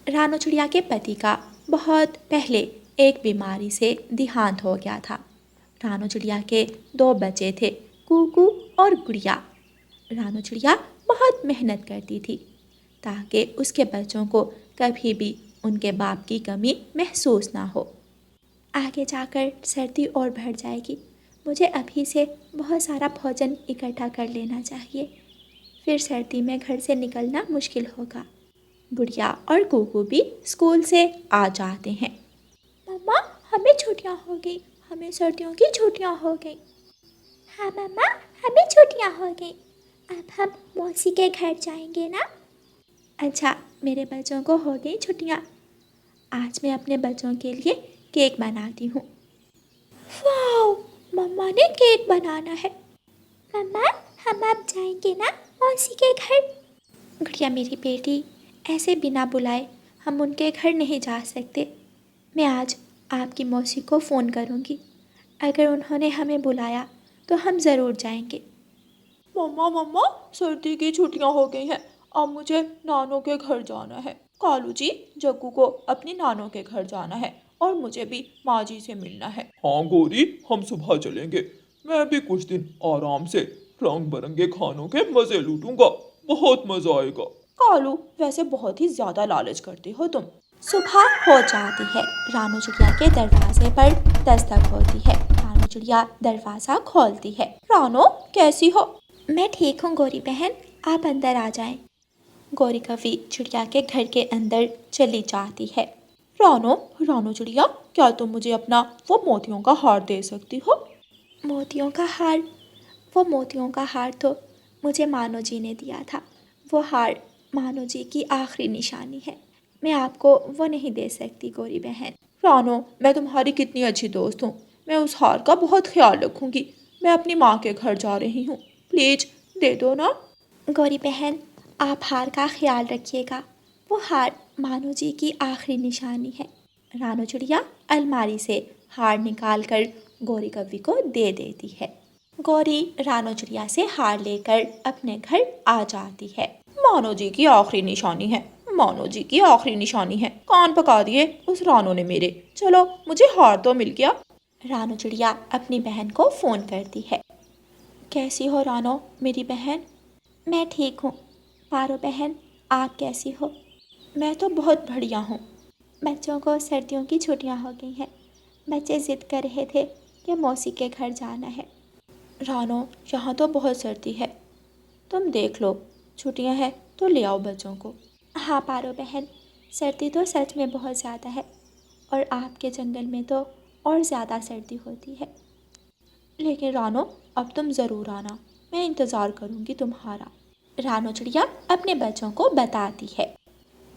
रानू चिड़िया के पति का बहुत पहले एक बीमारी से देहांत हो गया था। रानू चिड़िया के दो बच्चे थे, कूकू और गुड़िया। रानू चिड़िया बहुत मेहनत करती थी ताकि उसके बच्चों को कभी भी उनके बाप की कमी महसूस ना हो। आगे जाकर सर्दी और बढ़ जाएगी, मुझे अभी से बहुत सारा भोजन इकट्ठा कर लेना चाहिए, फिर सर्दी में घर से निकलना मुश्किल होगा। गुड़िया और कूकू भी स्कूल से आ जाते हैं। मम्मा, हमें छुट्टियां हो गई, हमें सर्दियों की छुट्टियां हो गई। हाँ मम्मा, हमें छुट्टियां हो गई, अब हम मौसी के घर जाएंगे ना। अच्छा, मेरे बच्चों को हो गई छुट्टियां, आज मैं अपने बच्चों के लिए केक बनाती हूँ। वाओ, मम्मा ने केक बनाना है। मम्मा, हम अब जाएंगे ना मौसी के घर। गुड़िया मेरी बेटी, ऐसे बिना बुलाए हम उनके घर नहीं जा सकते। मैं आज आपकी मौसी को फ़ोन करूँगी, अगर उन्होंने हमें बुलाया तो हम ज़रूर जाएंगे। मम्मा मम्मा, सर्दी की छुट्टियां हो गई हैं, अब मुझे नानों के घर जाना है। कालू जी, जग्गू को अपनी नानों के घर जाना है और मुझे भी माँ जी से मिलना है। हाँ गौरी, हम सुबह चलेंगे। मैं भी कुछ दिन आराम से रंग बिरंगे खानों के मजे लूटूंगा, बहुत मजा आएगा। कालू, वैसे बहुत ही ज्यादा लालच करते हो तुम। सुबह हो जाती है। रानू चिड़िया के दरवाजे पर दस्तक होती है। रानू चिड़िया दरवाज़ा खोलती है। रानो, कैसी हो? मैं ठीक हूँ गौरी बहन, आप अंदर आ जाएं। गौरी कवि चिड़िया के घर के अंदर चली जाती है। रानो, रानो चिड़िया, क्या तुम मुझे अपना वो मोतियों का हार दे सकती हो? मोतियों का हार? वो मोतियों का हार तो मुझे मानो जी ने दिया था। वो हार मानो जी की आखिरी निशानी है, मैं आपको वो नहीं दे सकती गौरी बहन। रानो, मैं तुम्हारी कितनी अच्छी दोस्त हूँ, मैं उस हार का बहुत ख्याल रखूंगी। मैं अपनी माँ के घर जा रही हूँ, प्लीज दे दो ना। गौरी बहन, आप हार का ख्याल रखिएगा, वो हार मानो जी की आखिरी निशानी है। रानू चिड़िया अलमारी से हार निकाल कर गौरी कव्वी को दे देती है। गौरी रानू चिड़िया से हार लेकर अपने घर आ जाती है। मानो जी की आखिरी निशानी है, मानो जी की आखिरी निशानी है, कान पका दिए उस रानो ने मेरे। चलो, मुझे हार तो मिल गया। रानू चिड़िया अपनी बहन को फ़ोन करती है। कैसी हो रानो, मेरी बहन? मैं ठीक हूँ। पारो बहन, आप कैसी हो? मैं तो बहुत बढ़िया हूँ। बच्चों को सर्दियों की छुट्टियाँ हो गई हैं, बच्चे ज़िद कर रहे थे कि मौसी के घर जाना है। रानो, यहाँ तो बहुत सर्दी है, तुम देख लो, छुट्टियाँ हैं तो ले आओ बच्चों को। हाँ पारो बहन, सर्दी तो सच में बहुत ज़्यादा है, और आपके जंगल में तो और ज़्यादा सर्दी होती है। लेकिन रानो, अब तुम ज़रूर आना, मैं इंतज़ार करूँगी तुम्हारा। रानू चिड़िया अपने बच्चों को बताती है।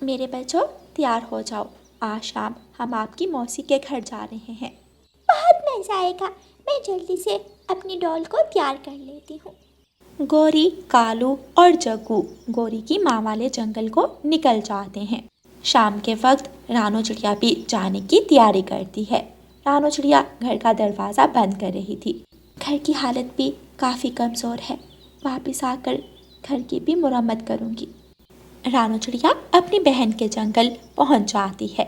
मेरे बच्चों, तैयार हो जाओ, आज शाम हम आपकी मौसी के घर जा रहे हैं। बहुत मज़ा आएगा, मैं जल्दी से अपनी डॉल को तैयार कर लेती हूँ। गौरी, कालू और जग्गू गौरी की माँ वाले जंगल को निकल जाते हैं। शाम के वक्त रानू चिड़िया भी जाने की तैयारी करती है। रानू चिड़िया घर का दरवाज़ा बंद कर रही थी। घर की हालत भी काफ़ी कमज़ोर है, वापस आकर घर की भी मुरम्मत करूँगी। रानू चिड़िया अपनी बहन के जंगल पहुँच जाती है।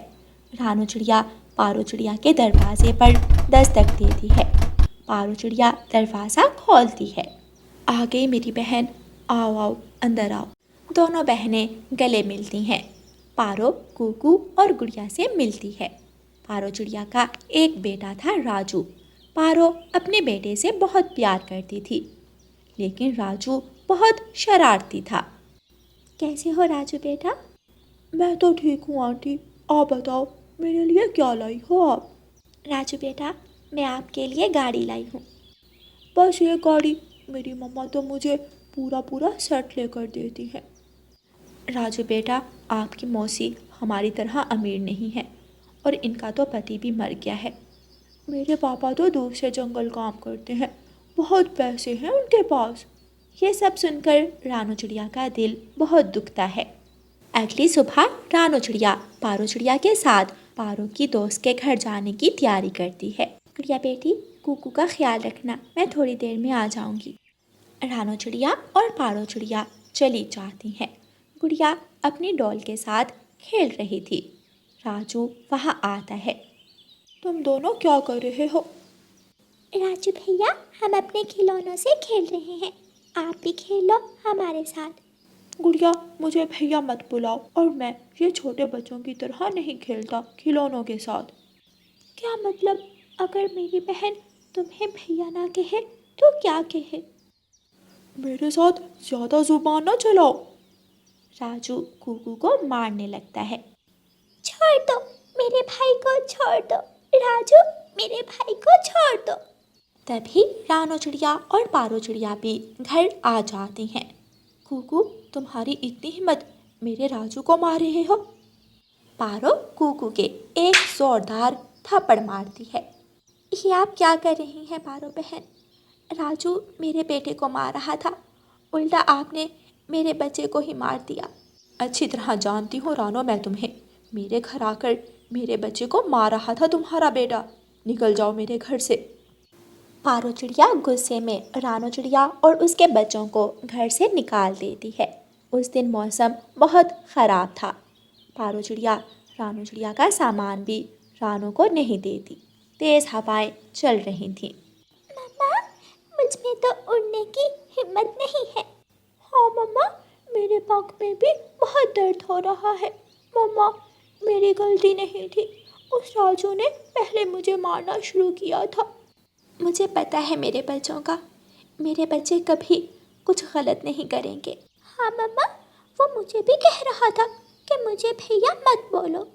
रानू चिड़िया पारो चिड़िया के दरवाजे पर दस्तक देती है। पारो चिड़िया दरवाज़ा खोलती है। आ गई मेरी बहन, आओ आओ, अंदर आओ। दोनों बहनें गले मिलती हैं। पारो कूकू और गुड़िया से मिलती है। पारो चिड़िया का एक बेटा था राजू। पारो अपने बेटे से बहुत प्यार करती थी, लेकिन राजू बहुत शरारती था। कैसे हो राजू बेटा? मैं तो ठीक हूँ आंटी, आप बताओ मेरे लिए क्या लाई हो आप? राजू बेटा, मैं आपके लिए गाड़ी लाई हूँ। बस ये गाड़ी? मेरी मम्मा तो मुझे पूरा पूरा सेट लेकर देती है। राजू बेटा, आपकी मौसी हमारी तरह अमीर नहीं है और इनका तो पति भी मर गया है। मेरे पापा तो दूर से जंगल काम करते हैं, बहुत पैसे हैं उनके पास। ये सब सुनकर रानू चिड़िया का दिल बहुत दुखता है। अगली सुबह रानू चिड़िया पारो चिड़िया के साथ पारो की दोस्त के घर जाने की तैयारी करती है। गुड़िया बेटी, कुकू का ख्याल रखना, मैं थोड़ी देर में आ जाऊंगी। रानू चिड़िया और पारो चिड़िया चली जाती हैं। गुड़िया अपनी डॉल के साथ खेल रही थी। राजू वहाँ आता है। तुम दोनों क्या कर रहे हो? राजू भैया, हम अपने खिलौनों से खेल रहे हैं, आप भी खेलो हमारे साथ। गुड़िया, मुझे भैया मत बुलाओ, और मैं ये छोटे बच्चों की तरह नहीं खेलता खिलौनों के साथ। क्या मतलब? अगर मेरी बहन तुम्हें भैया ना कहे तो क्या कहे? मेरे साथ ज़्यादा जुबान ना चलाओ। राजू कुकू को मारने लगता है। छोड़ दो, मेरे भाई को छोड़ दो। राजू, मेरे भाई को छोड़ दो। तभी रानो चिड़िया और पारो चिड़िया भी घर आ जाती हैं। कुकू, तुम्हारी इतनी हिम्मत, मेरे राजू को मार रहे हो? पारो कुकू के एक जोरदार थप्पड़ मारती है। ये आप क्या कर रही हैं पारो बहन? राजू मेरे बेटे को मार रहा था, उल्टा आपने मेरे बच्चे को ही मार दिया। अच्छी तरह जानती हूँ रानो मैं तुम्हें। मेरे घर आकर मेरे बच्चे को मार रहा था तुम्हारा बेटा। निकल जाओ मेरे घर से। पारो चिड़िया गुस्से में रानो चिड़िया और उसके बच्चों को घर से निकाल देती है। उस दिन मौसम बहुत ख़राब था। पारो चिड़िया रानो चिड़िया का सामान भी रानो को नहीं देती। तेज़ हवाएं चल रही थीं। मम्मा, मुझ में तो उड़ने की हिम्मत नहीं है। हाँ मम्मा, मेरे पंख में भी बहुत दर्द हो रहा है। मम्मा, मेरी गलती नहीं थी, उस राजू ने पहले मुझे मारना शुरू किया था। मुझे पता है मेरे बच्चों का, मेरे बच्चे कभी कुछ गलत नहीं करेंगे। हाँ मम्मा, वो मुझे भी कह रहा था कि मुझे भैया मत बोलो।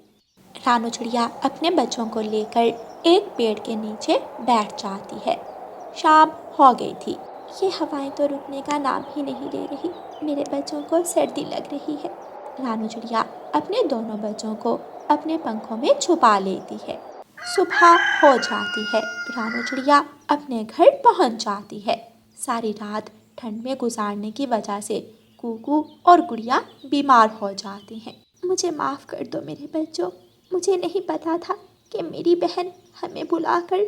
रानो चिड़िया अपने बच्चों को लेकर एक पेड़ के नीचे बैठ जाती है। शाम हो गई थी। ये हवाएं तो रुकने का नाम ही नहीं ले रही। मेरे बच्चों को सर्दी लग रही है। रानो चिड़िया अपने दोनों बच्चों को अपने पंखों में छुपा लेती है। सुबह हो जाती है। रानो चिड़िया अपने घर पहुंच जाती है। सारी रात ठंड में गुजारने की वजह से कुकू और गुड़िया बीमार हो जाती हैं। मुझे माफ़ कर दो मेरे बच्चों, मुझे नहीं पता था कि मेरी बहन हमें बुलाकर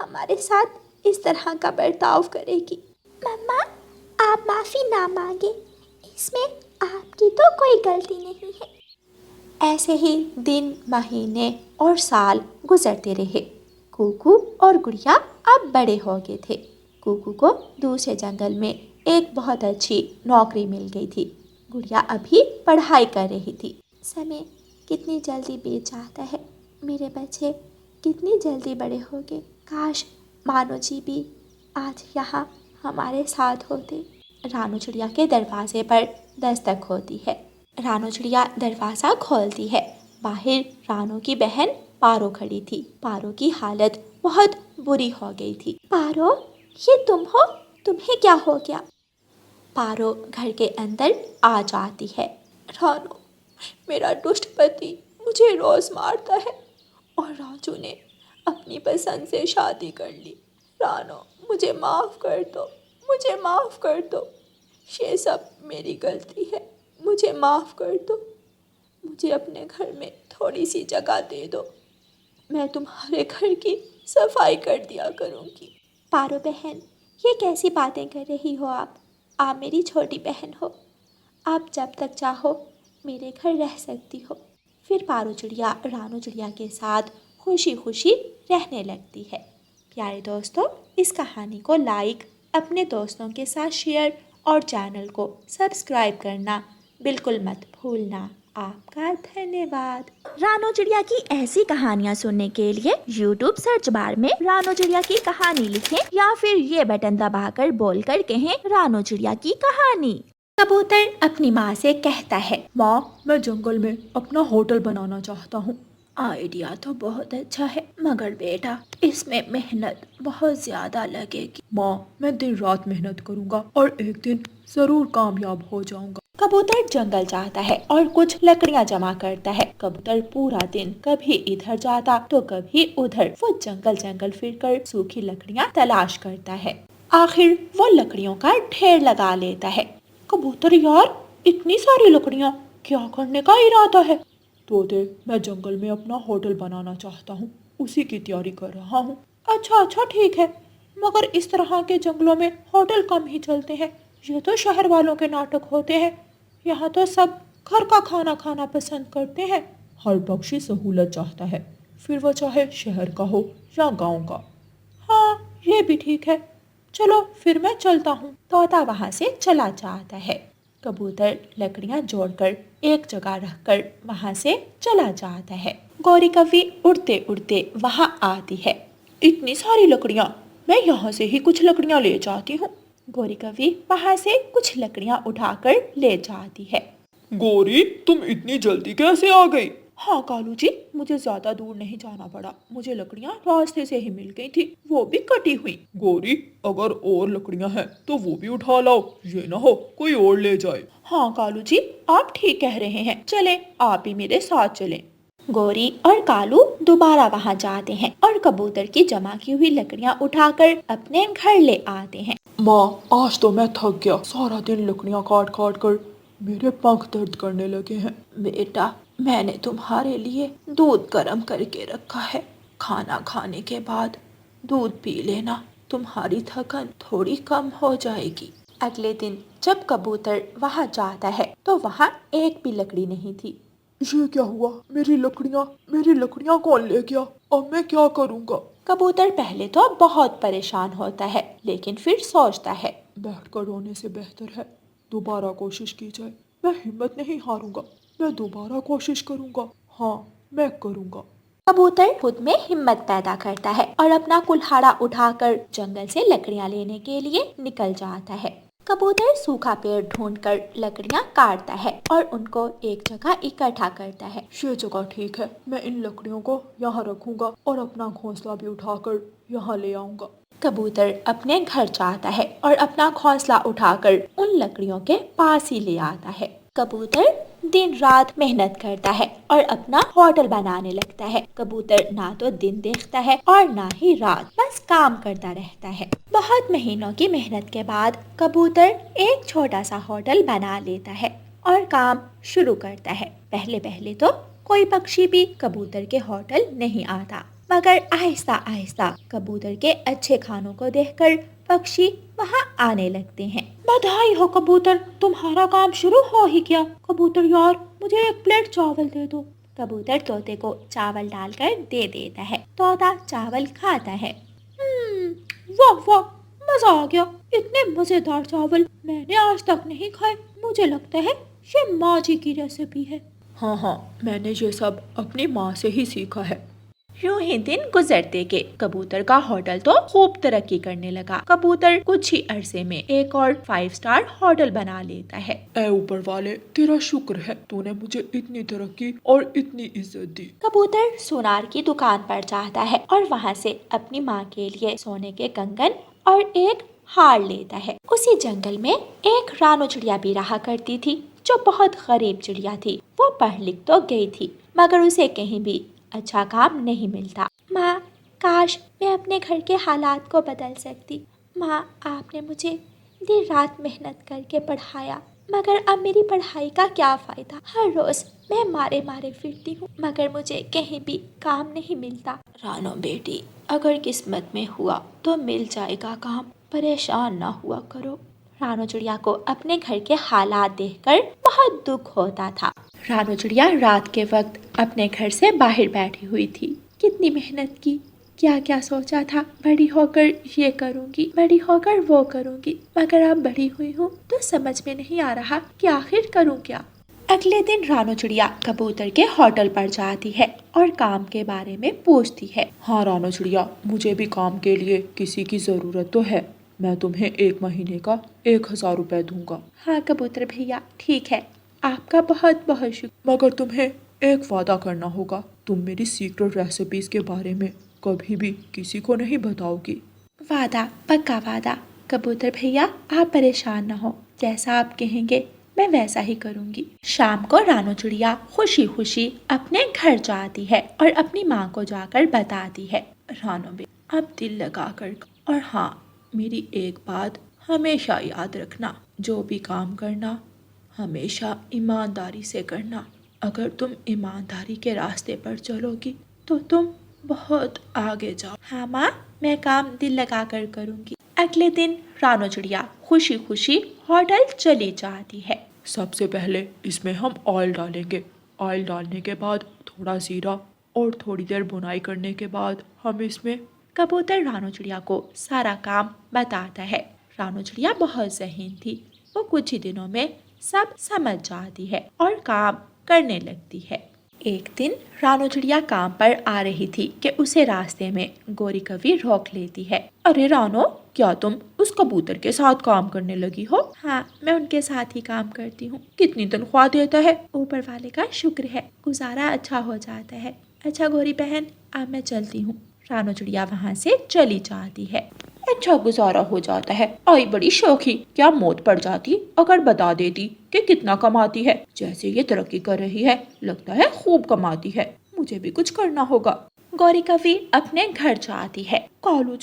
हमारे साथ इस तरह का बर्ताव करेगी। मम्मा, आप माफ़ी ना मांगे, इसमें आपकी तो कोई गलती नहीं है। ऐसे ही दिन, महीने और साल गुजरते रहे। कुकू और गुड़िया अब बड़े हो गए थे। कुकू को दूसरे जंगल में एक बहुत अच्छी नौकरी मिल गई थी। गुड़िया अभी पढ़ाई कर रही थी। समय कितनी जल्दी बीत जाता है। मेरे बच्चे कितनी जल्दी बड़े हो गए। काश मानो जी भी आज यहाँ हमारे साथ होते। रानो चिड़िया के दरवाजे पर दस्तक होती है। रानो चिड़िया दरवाज़ा खोलती है। बाहर रानो की बहन पारो खड़ी थी। पारो की हालत बहुत बुरी हो गई थी। पारो, ये तुम हो? तुम्हें क्या हो गया? पारो घर के अंदर आ जाती है। रानो, मेरा दुष्ट पति मुझे रोज़ मारता है, और राजू ने अपनी पसंद से शादी कर ली। रानो, मुझे माफ़ कर दो, मुझे माफ़ कर दो। ये सब मेरी गलती है, मुझे माफ़ कर दो। मुझे अपने घर में थोड़ी सी जगह दे दो, मैं तुम्हारे घर की सफाई कर दिया करूँगी। पारो बहन, ये कैसी बातें कर रही हो आप? आप मेरी छोटी बहन हो। आप जब तक चाहो मेरे घर रह सकती हो। फिर पारो चिड़िया रानो चिड़िया के साथ खुशी खुशी रहने लगती है। प्यारे दोस्तों, इस कहानी को लाइक, अपने दोस्तों के साथ शेयर और चैनल को सब्सक्राइब करना बिल्कुल मत भूलना। आपका धन्यवाद। रानो चिड़िया की ऐसी कहानियाँ सुनने के लिए YouTube सर्च बार में रानो चिड़िया की कहानी लिखें या फिर ये बटन दबाकर बोलकर कहें रानो चिड़िया की कहानी। कबूतर अपनी माँ से कहता है, माँ, मैं जंगल में अपना होटल बनाना चाहता हूँ। आइडिया तो बहुत अच्छा है, मगर बेटा इसमें मेहनत बहुत ज्यादा लगेगी। माँ, मैं दिन रात मेहनत करूँगा और एक दिन ज़रूर कामयाब हो जाऊँगा। कबूतर जंगल जाता है और कुछ लकड़ियाँ जमा करता है। कबूतर पूरा दिन कभी इधर जाता तो कभी उधर। वो जंगल जंगल फिरकर सूखी लकड़ियाँ तलाश करता है। आखिर वो लकड़ियों का ढेर लगा लेता है। कबूतर यार, इतनी सारी लकड़ियाँ क्या करने का इरादा है? तोते, मैं जंगल में अपना होटल बनाना चाहता हूँ, उसी की तैयारी कर रहा हूँ। अच्छा अच्छा, ठीक है, मगर इस तरह के जंगलों में होटल कम ही चलते हैं। ये तो शहर वालों के नाटक होते हैं। यहाँ तो सब घर का खाना खाना पसंद करते हैं। हर पक्षी सहूलत चाहता है, फिर वह चाहे शहर का हो या गांव का। हाँ, ये भी ठीक है। चलो फिर मैं चलता हूँ। तोता वहां से चला जाता है। कबूतर लकड़ियां जोड़कर एक जगह रखकर वहां से चला जाता है। गौरी कौवी उड़ते उड़ते वहां आती है। इतनी सारी लकड़ियाँ, मैं यहाँ से ही कुछ लकड़ियाँ ले जाती हूँ। गौरी कौवी वहां से कुछ लकड़ियां उठाकर ले जाती है। गौरी, तुम इतनी जल्दी कैसे आ गई? हाँ कालू जी, मुझे ज्यादा दूर नहीं जाना पड़ा। मुझे लकड़ियाँ रास्ते से ही मिल गई थी, वो भी कटी हुई। गौरी, अगर और लकड़ियाँ हैं तो वो भी उठा लाओ, ये ना हो कोई और ले जाए। हाँ कालू जी, आप ठीक कह रहे हैं। चले, आप ही मेरे साथ चलें। गौरी और कालू दोबारा वहां जाते हैं और कबूतर की जमा की हुई लकड़ियां उठाकर अपने घर ले आते हैं। माँ, आज तो मैं थक गया। सारा दिन लकड़ियाँ काट काट कर मेरे पंख दर्द करने लगे हैं। बेटा, मैंने तुम्हारे लिए दूध गर्म करके रखा है। खाना खाने के बाद दूध पी लेना, तुम्हारी थकन थोड़ी कम हो जाएगी। अगले दिन जब कबूतर वहां जाता है तो वहां एक भी लकड़ी नहीं थी। ये क्या हुआ? मेरी लकड़ियाँ कौन ले गया? अब मैं क्या करूँगा? कबूतर पहले तो बहुत परेशान होता है, लेकिन फिर सोचता है बैठकर रोने से बेहतर है दोबारा कोशिश की जाए। मैं हिम्मत नहीं हारूंगा, मैं दोबारा कोशिश करूंगा। हाँ, मैं करूंगा। कबूतर खुद में हिम्मत पैदा करता है और अपना कुल्हाड़ा उठाकर जंगल से लकड़ियां लेने के लिए निकल जाता है। कबूतर सूखा पेड़ ढूंढकर लकड़ियां काटता है और उनको एक जगह इकट्ठा करता है। ये जगह ठीक है, मैं इन लकड़ियों को यहाँ रखूंगा और अपना घोंसला भी उठाकर यहाँ ले आऊंगा। कबूतर अपने घर जाता है और अपना घोंसला उठाकर उन लकड़ियों के पास ही ले आता है। कबूतर दिन रात मेहनत करता है और अपना होटल बनाने लगता है। कबूतर ना तो दिन देखता है और ना ही रात, बस काम करता रहता है। बहुत महीनों की मेहनत के बाद कबूतर एक छोटा सा होटल बना लेता है और काम शुरू करता है। पहले पहले तो कोई पक्षी भी कबूतर के होटल नहीं आता, मगर आहिस्ता आहिस्ता कबूतर के अच्छे खानों को देखकर पक्षी वहाँ आने लगते हैं। बधाई हो कबूतर, तुम्हारा काम शुरू हो ही गया। कबूतर यार, मुझे एक प्लेट चावल दे दो। कबूतर तोते को चावल डालकर दे देता है। तोता चावल खाता है। वाह वाह, मजा आ गया। इतने मजेदार चावल मैंने आज तक नहीं खाए। मुझे लगता है ये माँ जी की रेसिपी है। हाँ, मैंने ये सब अपनी माँ से ही सीखा है। यूं ही दिन गुजरते के कबूतर का होटल तो खूब तरक्की करने लगा। कबूतर कुछ ही अरसे में एक और 5 स्टार होटल बना लेता है। ऐ ऊपर वाले, तेरा शुक्र है, तूने मुझे इतनी तरक्की और इतनी इज्जत दी। कबूतर सोनार की दुकान पर जाता है और वहाँ से अपनी माँ के लिए सोने के कंगन और एक हार लेता है। उसी जंगल में एक रानो चिड़िया भी रहा करती थी, जो बहुत गरीब चिड़िया थी। वो पढ़ लिख तो गई थी, मगर उसे कहीं भी अच्छा काम नहीं मिलता। माँ, काश मैं अपने घर के हालात को बदल सकती। माँ, आपने मुझे दिन रात मेहनत करके पढ़ाया, मगर अब मेरी पढ़ाई का क्या फ़ायदा। हर रोज़ मैं मारे मारे फिरती हूँ, मगर मुझे कहीं भी काम नहीं मिलता। रानो बेटी, अगर किस्मत में हुआ तो मिल जाएगा काम, परेशान ना हुआ करो। रानो चिड़िया को अपने घर के हालात देखकर बहुत दुख होता था। रानो चिड़िया रात के वक्त अपने घर से बाहर बैठी हुई थी। कितनी मेहनत की, क्या क्या सोचा था, बड़ी होकर ये करूँगी, बड़ी होकर वो करूँगी, मगर अब बड़ी हुई हूँ तो समझ में नहीं आ रहा कि आखिर करूँ क्या। अगले दिन रानो चिड़िया कबूतर के होटल पर जाती है और काम के बारे में पूछती है। हाँ रानो चिड़िया, मुझे भी काम के लिए किसी की जरूरत तो है। मैं तुम्हें 1 महीने का 1000 रुपए दूंगा। हाँ कबूतर भैया, ठीक है, आपका बहुत बहुत शुक्रिया। मगर तुम्हें एक वादा करना होगा, तुम मेरी सीक्रेट रेसिपीज के बारे में कभी भी किसी को नहीं बताओगी। वादा, पक्का वादा। कबूतर भैया, आप परेशान न हो, जैसा आप कहेंगे मैं वैसा ही करूँगी। शाम को रानो चिड़िया खुशी खुशी अपने घर जाती है और अपनी माँ को जाकर बताती है। रानो बेटी, अब दिल लगा कर, और हाँ, मेरी एक बात हमेशा याद रखना, जो भी काम करना हमेशा ईमानदारी से करना। अगर तुम ईमानदारी के रास्ते पर चलोगी तो तुम बहुत आगे जाओ। हाँ माँ, मैं काम दिल लगा कर करूँगी। अगले दिन रानो चिड़िया खुशी खुशी होटल चली जाती है। सबसे पहले इसमें हम ऑयल डालेंगे। ऑयल डालने के बाद थोड़ा जीरा और थोड़ी देर भुनाई करने के बाद हम इसमें कबूतर रानू चिड़िया को सारा काम बताता है। रानू चिड़िया बहुत ज़हीन थी। वो कुछ ही दिनों में सब समझ जाती है और काम करने लगती है। एक दिन रानू चिड़िया काम पर आ रही थी कि उसे रास्ते में गौरी कवि रोक लेती है। अरे रानो, क्या तुम उस कबूतर के साथ काम करने लगी हो? हाँ, मैं उनके साथ ही काम करती हूँ। कितनी तनख्वाह देता है? ऊपर वाले का शुक्र है, गुजारा अच्छा हो जाता है। अच्छा गौरी बहन, अब मैं चलती हूँ। रानू चिड़िया वहाँ से चली जाती है। अच्छा गुजारा हो जाता है। आई बड़ी शौकी, क्या मौत पड़ जाती अगर बता देती कि कितना कमाती है। जैसे ये तरक्की कर रही है, लगता है खूब कमाती है। मुझे भी कुछ करना होगा। गौरी कवि अपने घर जाती है। कालू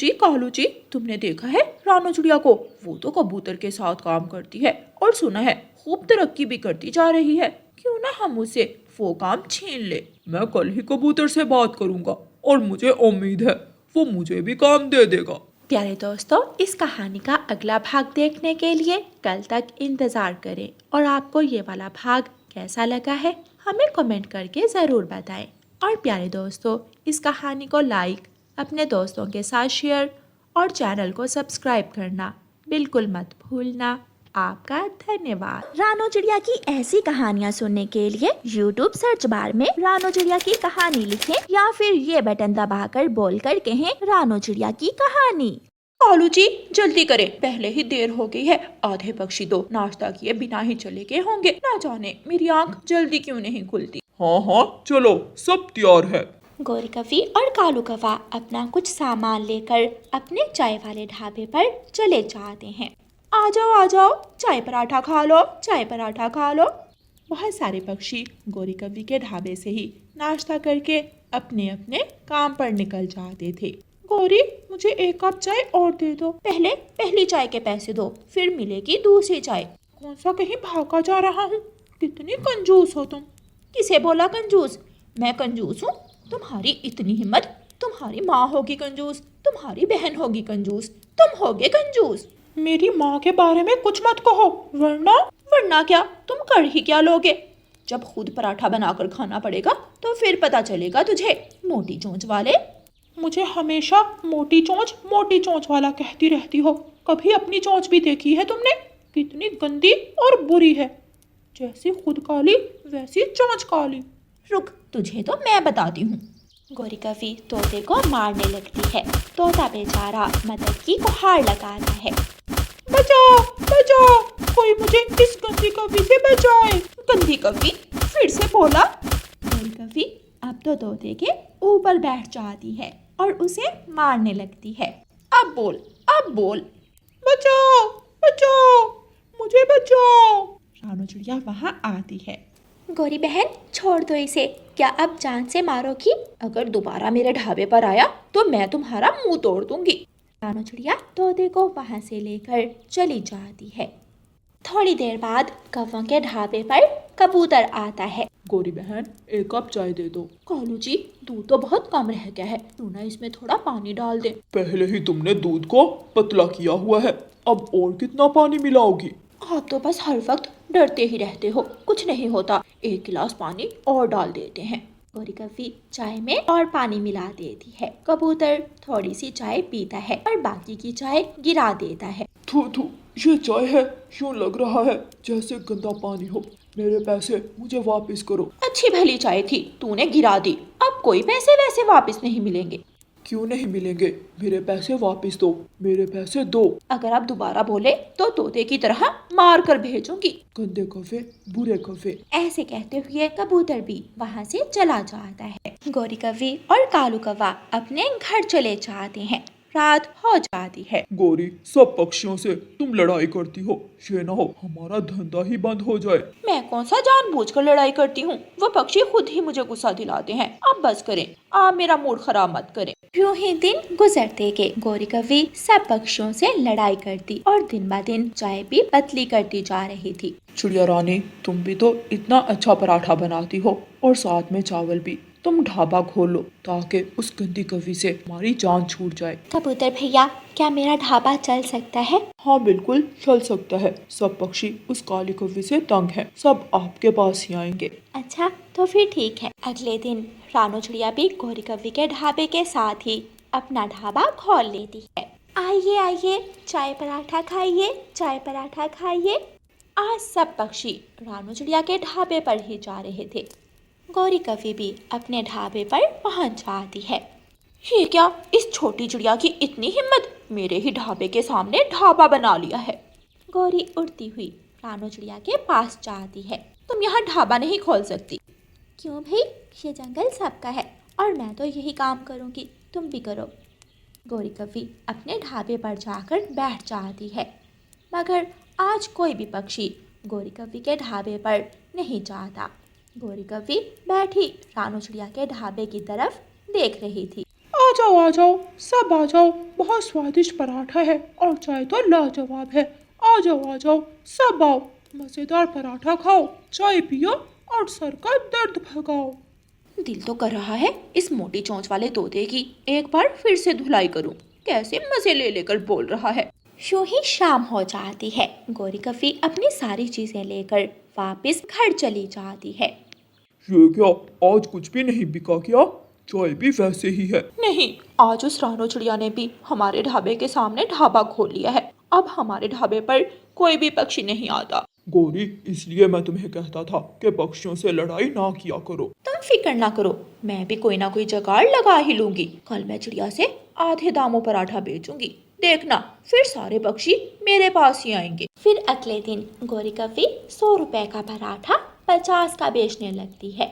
जी, तुमने देखा है रानू चिड़िया को? वो तो कबूतर के साथ काम करती है और सुना है खूब तरक्की भी करती जा रही है। क्यों ना हम उसे वो काम छीन ले। मैं कल ही कबूतर से बात करूंगा और मुझे उम्मीद है वो मुझे भी काम दे देगा। प्यारे दोस्तों, इस कहानी का अगला भाग देखने के लिए कल तक इंतजार करें और आपको ये वाला भाग कैसा लगा है हमें कमेंट करके ज़रूर बताएं। और प्यारे दोस्तों, इस कहानी को लाइक, अपने दोस्तों के साथ शेयर और चैनल को सब्सक्राइब करना बिल्कुल मत भूलना। आपका धन्यवाद। रानू चिड़िया की ऐसी कहानियाँ सुनने के लिए YouTube सर्च बार में रानू चिड़िया की कहानी लिखें या फिर ये बटन दबाकर बोलकर कहें रानू चिड़िया की कहानी। कालू जी जल्दी करें, पहले ही देर हो गई है। आधे पक्षी तो नाश्ता किए बिना ही चले गए होंगे। ना जाने मेरी आंख जल्दी क्यों नहीं खुलती। हाँ चलो, सब तैयार है। गौरी कवि और कालू कौवा अपना कुछ सामान लेकर अपने चाय वाले ढाबे पर चले जाते हैं। आ जाओ, चाय पराठा खा लो, चाय पराठा खा लो। बहुत सारे पक्षी गौरी कवि के ढाबे से ही नाश्ता करके अपने अपने काम पर निकल जाते थे। गौरी, मुझे एक कप चाय और दे दो। पहले पहली चाय के पैसे दो, फिर मिलेगी दूसरी चाय। कौन सा कहीं भागा जा रहा हूँ? कितनी कंजूस हो तुम। किसे बोला कंजूस? मैं कंजूस हूँ? तुम्हारी इतनी हिम्मत? तुम्हारी माँ होगी कंजूस, तुम्हारी बहन होगी कंजूस, तुम होगे कंजूस। मेरी माँ के बारे में कुछ मत कहो, वरना क्या? तुम कर ही क्या लोगे? जब खुद पराठा बनाकर खाना पड़ेगा तो फिर पता चलेगा तुझे, मोटी चोंच वाले। मुझे हमेशा मोटी चोंच वाला कहती रहती हो। कभी अपनी चोंच भी देखी है तुमने? कितनी गंदी और बुरी है। जैसी खुद काली वैसी चोंच काली। रुक, तुझे तो मैं बताती हूँ। गौरी कवि तोते को मारने लगती है। तोता बेचारा मदद की गुहार लगाता है। बचाओ, कोई मुझे इस गंदी कवि से बचाए। गंदी कवि फिर से बोला। गौरी कवि अब तो तोते के ऊपर बैठ जाती है और उसे मारने लगती है। अब बोल। बचाओ, मुझे बचाओ। रानू चिड़िया वहाँ आती है। गौरी बहन, छोड़ दो इसे। क्या अब जान से मारोगी? अगर दोबारा मेरे ढाबे पर आया तो मैं तुम्हारा मुंह तोड़ दूंगी। रानू चिड़िया तोते को वहाँ से लेकर चली जाती है। थोड़ी देर बाद कौवों के ढाबे पर कबूतर आता है। गौरी बहन, एक कप चाय दे दो। कालू जी, दूध तो बहुत कम रह गया है, क्यों ना इसमें थोड़ा पानी डाल दे। पहले ही तुमने दूध को पतला किया हुआ है, अब और कितना पानी मिलाओगी? आप तो बस हर वक्त डरते ही रहते हो। कुछ नहीं होता, एक गिलास पानी और डाल देते हैं। गौरी कवि चाय में और पानी मिला देती है। कबूतर थोड़ी सी चाय पीता है और बाकी की चाय गिरा देता है। थू, ये चाय है, यूं लग रहा है जैसे गंदा पानी हो। मेरे पैसे मुझे वापस करो। अच्छी भली चाय थी, तूने गिरा दी। अब कोई पैसे वैसे वापस नहीं मिलेंगे। क्यों नहीं मिलेंगे? मेरे पैसे वापस दो, मेरे पैसे दो। अगर आप दोबारा बोले तो तोते की तरह मार कर भेजूंगी। गंदे कौवे, बुरे कौवे। ऐसे कहते हुए कबूतर भी वहाँ से चला जाता है। गौरी कवि और कालू कौवा अपने घर चले जाते हैं। रात हो जाती है। गौरी, सब पक्षियों से तुम लड़ाई करती हो, ये ना हो हमारा धंधा ही बंद हो जाए। मैं कौन सा जानबूझकर लड़ाई करती हूँ? वो पक्षी खुद ही मुझे गुस्सा दिलाते हैं। अब बस करें, आप मेरा मूड खराब मत करें। यूं ही दिन गुजरते गए। गौरी कवि सब पक्षियों से लड़ाई करती और दिन ब दिन चाय भी पतली करती जा रही थी। चिड़िया रानी, तुम भी तो इतना अच्छा पराठा बनाती हो और साथ में चावल भी। तुम ढाबा खोलो ताकि उस गंदी कवि से हमारी जान छूट जाए। कबूतर भैया, क्या मेरा ढाबा चल सकता है? हाँ बिल्कुल चल सकता है। सब पक्षी उस काली कवि से तंग हैं। सब आपके पास ही आएंगे। अच्छा, तो फिर ठीक है। अगले दिन रानो चिड़िया भी गौरी कवि के ढाबे के साथ ही अपना ढाबा खोल लेती है। आइए आइए, चाय पराठा खाइए, चाय पराठा खाइए। आज सब पक्षी रानो चिड़िया के ढाबे पर ही जा रहे थे। गौरी कवि भी अपने ढाबे पर पहुंच जाती है। ये क्या, इस छोटी चिड़िया की इतनी हिम्मत, मेरे ही ढाबे के सामने ढाबा बना लिया है। गौरी उड़ती हुई रानो चिड़िया के पास जाती है। तुम यहाँ ढाबा नहीं खोल सकती। क्यों भाई, ये जंगल सबका है और मैं तो यही काम करूँगी, तुम भी करो। गौरी कवि अपने ढाबे पर जाकर बैठ जाती है, मगर आज कोई भी पक्षी गौरी कवि के ढाबे पर नहीं जाता। गौरी कवि बैठी रानो चिड़िया के ढाबे की तरफ देख रही थी। आ जाओ सब आ जाओ। बहुत स्वादिष्ट पराठा है और चाय तो लाजवाब है। आ जाओ सब आओ। मजेदार पराठा खाओ, चाय पियो और सर का दर्द भगाओ। दिल तो कर रहा है इस मोटी चोंच वाले तोते की एक बार फिर से धुलाई करूं। कैसे मजे ले लेकर बोल रहा है। यूं ही शाम हो जाती है। गौरी कवि अपनी सारी चीजें लेकर वापस घर चली जाती है। ये क्या, आज कुछ भी नहीं बिका क्या? चाय भी वैसे ही है। नहीं, आज उस रानो चिड़िया ने भी हमारे ढाबे के सामने ढाबा खोल लिया है। अब हमारे ढाबे पर कोई भी पक्षी नहीं आता। गौरी, इसलिए मैं तुम्हें कहता था कि पक्षियों से लड़ाई ना किया करो। तुम फिक्र ना करो, मैं भी कोई ना कोई जुगाड़ लगा ही लूंगी। कल मैं चिड़िया से आधे दामों पराठा बेचूंगी। देखना, फिर सारे पक्षी मेरे पास ही आएंगे। फिर अगले दिन गौरी कवि 100 रुपए का पराठा 50 का बेचने लगती है।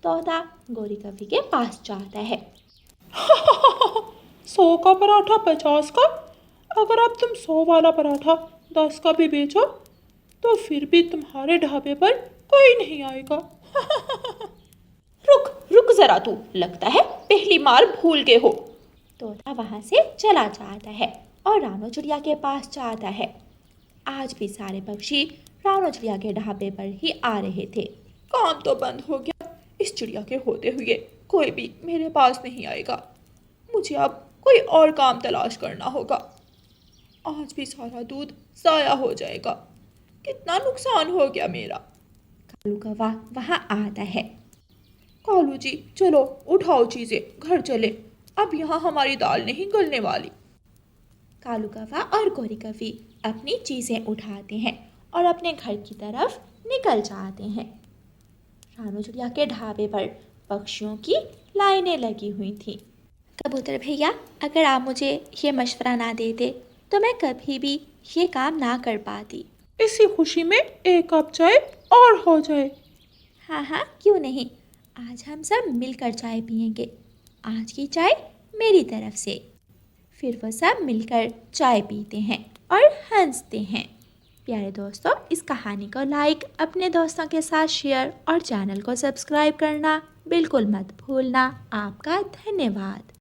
तोता गौरी कवि के पास जाता है। 100 का पराठा 50 का? अगर अब तुम 100 वाला पराठा 10 का भी बेचो तो फिर भी तुम्हारे ढाबे पर कोई नहीं आएगा। रुक जरा, तू लगता है पहली मार भूल गए हो। तोता वहां से चला जाता है और रानो चिड़िया के पास जाता है। आज भी सारे पक्षी रानो चिड़िया के ढाबे पर ही आ रहे थे। काम तो बंद हो गया। इस चिड़िया के होते हुए कोई भी मेरे पास नहीं आएगा। मुझे अब कोई और काम तलाश करना होगा। आज भी सारा दूध ज़ाया हो जाएगा। कितना नुकसान हो गया मेरा। कालू कौवा वहां आता है। कालू जी, चलो उठाओ चीजें, घर चले। अब यहाँ हमारी दाल नहीं गलने वाली। कालू कौवा और गौरी कवि अपनी चीजें उठाते हैं और अपने घर की तरफ निकल जाते हैं। रानो चिड़िया के ढाबे पर पक्षियों की लाइनें लगी हुई थीं। कबूतर भैया, अगर आप मुझे ये मशवरा ना देते तो मैं कभी भी ये काम ना कर पाती। इसी खुशी में एक कप चाय और हो जाए। हाँ, क्यों नहीं। आज हम सब मिलकर चाय पियेंगे। आज की चाय मेरी तरफ से। फिर वो सब मिलकर चाय पीते हैं और हंसते हैं। प्यारे दोस्तों, इस कहानी को लाइक, अपने दोस्तों के साथ शेयर और चैनल को सब्सक्राइब करना बिल्कुल मत भूलना। आपका धन्यवाद।